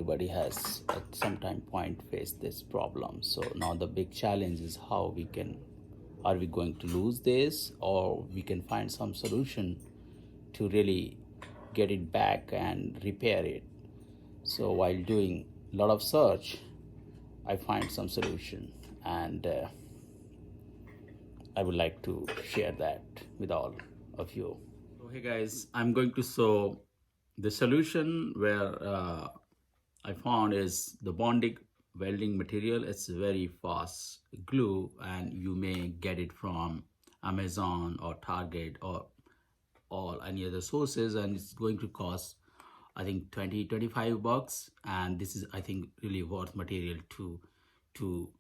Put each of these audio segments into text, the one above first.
Everybody has at some time point faced this problem. So now the big challenge is how are we going to lose this, or we can find some solution to really get it back and repair it. So while doing a lot of search, I find some solution, and I would like to share that with all of you. So hey guys, I'm going to show the solution where I found is the Bondic welding material. It's very fast glue, and you may get it from Amazon or Target or any other sources, and it's going to cost I think 20-25 bucks, and this is I think really worth material to to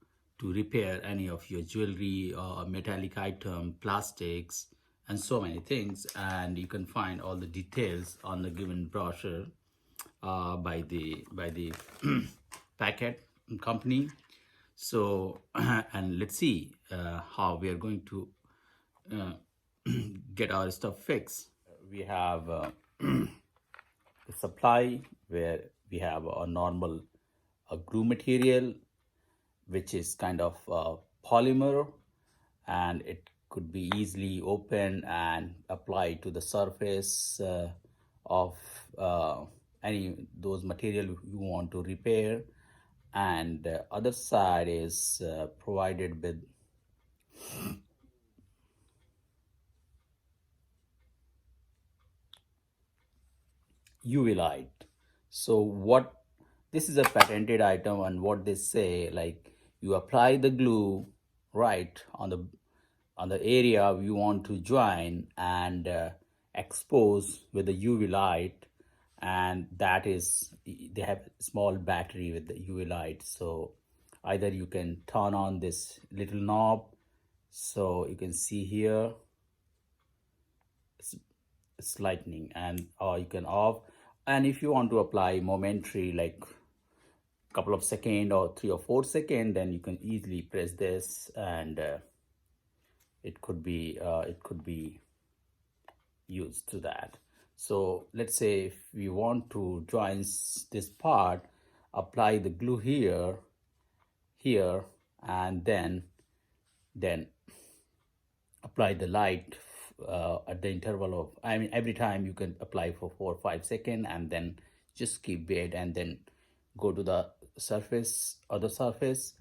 repair any of your jewelry or metallic item, plastics, and so many things. And you can find all the details on the given brochure by the packet company. So and let's see how we are going to uh, get our stuff fixed. We have the supply, where we have a normal glue material, which is kind of polymer, and it could be easily opened and applied to the surface of any those material you want to repair. And other side is provided with UV light. So what this is a patented item, and what they say, like, you apply the glue right on the area you want to join, and expose with the UV light, and that is they have a small battery with the UV light. So either you can turn on this little knob, so you can see here it's lightning, and or you can off. And if you want to apply momentary, like couple of seconds or 3 or 4 seconds, then you can easily press this, and it could be used to that. So let's say if we want to join this part, apply the glue here, and then apply the light at the interval of, I mean, every time you can apply for 4 or 5 seconds, and then just keep wait, and then go to the other surface,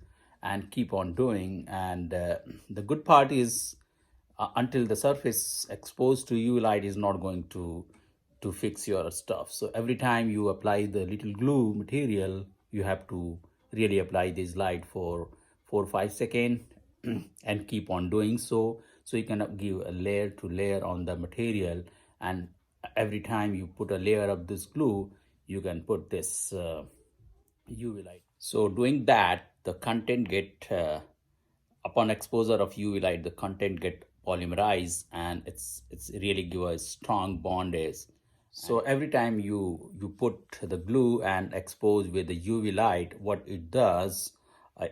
and keep on doing. And the good part is until the surface exposed to UV light is not going to fix your stuff. So every time you apply the little glue material, you have to really apply this light for 4 or 5 seconds and keep on doing so. So you can give a layer to layer on the material, and every time you put a layer of this glue, you can put this UV light. So doing that, the content get upon exposure of UV light, the content get polymerized, and it's really give a strong bondage. So every time you put the glue and expose with the UV light, what it does,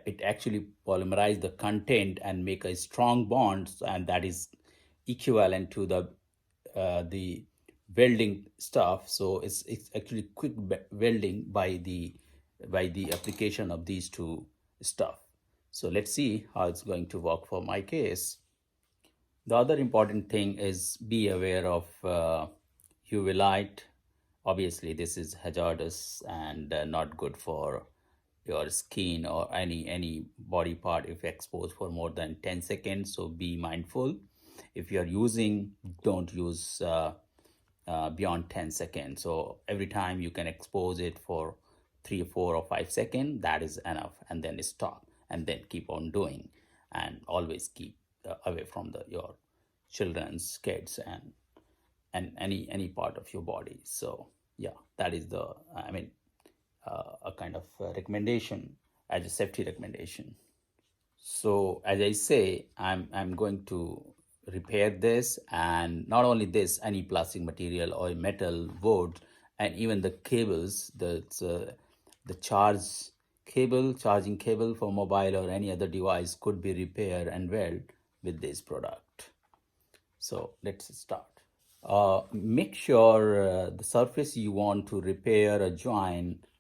it actually polymerize the content and make a strong bond, and that is equivalent to the welding stuff. So it's actually quick welding by the application of these two stuff. So let's see how it's going to work for my case. The other important thing is be aware of UV light. Obviously, this is hazardous and not good for your skin or any body part if exposed for more than 10 seconds. So be mindful. If you are using, don't use beyond 10 seconds. So every time you can expose it for 3 or 4 or 5 seconds, that is enough, and then stop, and then keep on doing, and always keep away from your children's, kids, and any part of your body. So yeah, that is the a kind of recommendation as a safety recommendation. So as I say, I'm going to repair this, and not only this, any plastic material or metal, wood, and even the cables, the charging cable for mobile or any other device could be repaired and weld with this product. So let's start. Make sure the surface you want to repair or join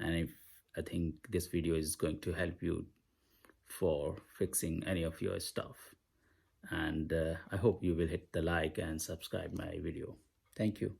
And if I think this video is going to help you for fixing any of your stuff. And I hope you will hit the like and subscribe my video. Thank you.